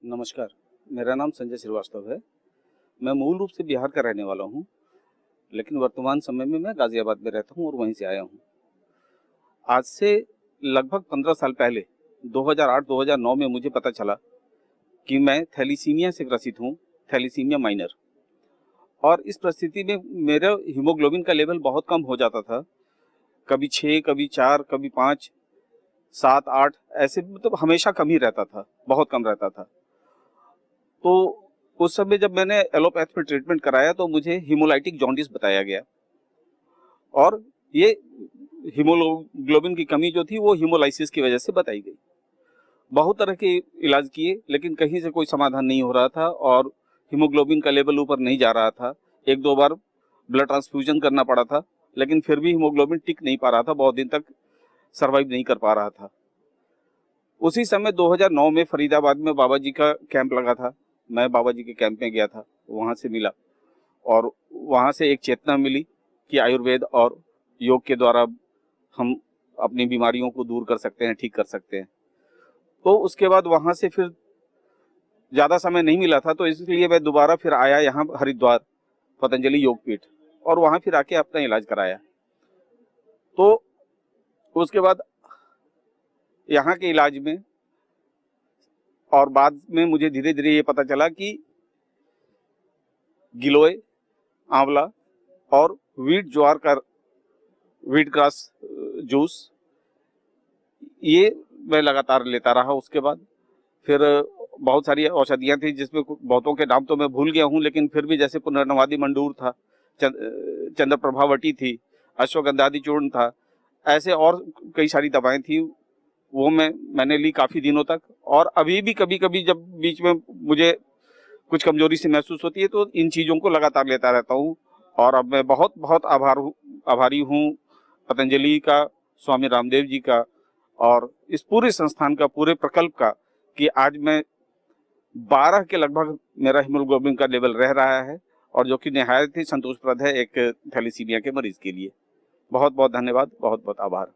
नमस्कार, मेरा नाम संजय श्रीवास्तव है। मैं मूल रूप से बिहार का रहने वाला हूँ, लेकिन वर्तमान समय में मैं गाज़ियाबाद में रहता हूँ और वहीं से आया हूँ। आज से लगभग 15 साल पहले 2008-2009 में मुझे पता चला कि मैं थैलीसीमिया से ग्रसित हूँ, थैलीसीमिया माइनर। और इस परिस्थिति में मेरा हीमोग्लोबिन का लेवल बहुत कम हो जाता था, कभी 6, कभी 4, कभी 5, 7, 8 ऐसे, मतलब हमेशा कम ही रहता था, बहुत कम रहता था। तो उस समय जब मैंने एलोपैथ में ट्रीटमेंट कराया तो मुझे हीमोलाइटिक जॉन्डिस बताया गया और ये हीमोग्लोबिन की कमी जो थी वो हीमोलाइसिस की वजह से बताई गई। बहुत तरह के इलाज किए लेकिन कहीं से कोई समाधान नहीं हो रहा था और हीमोग्लोबिन का लेवल ऊपर नहीं जा रहा था। 1-2 बार ब्लड ट्रांसफ्यूजन करना पड़ा था, लेकिन फिर भी हीमोग्लोबिन टिक नहीं पा रहा था, बहुत दिन तक सर्वाइव नहीं कर पा रहा था। उसी समय 2009 में फरीदाबाद में बाबा जी का कैंप लगा था। मैं बाबा जी के कैंप में गया था, वहाँ से मिला और वहाँ से एक चेतना मिली कि आयुर्वेद और योग के द्वारा हम अपनी बीमारियों को दूर कर सकते हैं, ठीक कर सकते हैं। तो उसके बाद वहाँ से फिर ज़्यादा समय नहीं मिला था, तो इसलिए मैं दोबारा फिर आया यहाँ हरिद्वार पतंजलि योगपीठ और वहाँ फिर आके अपना इलाज कराया। तो उसके बाद यहाँ के इलाज में और बाद में मुझे धीरे-धीरे ये पता चला कि गिलोय, आंवला और व्हीट ग्रास जूस ये मैं लगातार लेता रहा। उसके बाद फिर बहुत सारी औषधियाँ थी जिसमें बहुतों के नाम तो मैं भूल गया हूँ, लेकिन फिर भी जैसे पुनर्नवादी मंडूर था, चंद्रप्रभावटी थी, अश्वगंधादि चूर्ण था, ऐसे और कई सारी दवाएं थी, वो मैंने ली काफ़ी दिनों तक। और अभी भी कभी-कभी जब बीच में मुझे कुछ कमजोरी सी महसूस होती है तो इन चीज़ों को लगातार लेता रहता हूँ। और अब मैं बहुत आभारी हूँ पतंजलि का, स्वामी रामदेव जी का और इस पूरे संस्थान का, पूरे प्रकल्प का, कि आज मैं 12 के लगभग मेरा हीमोग्लोबिन का लेवल रह रहा है और जो कि निहायत ही संतोषप्रद है एक थैलीसीमिया के मरीज के लिए। बहुत बहुत धन्यवाद, बहुत बहुत आभार।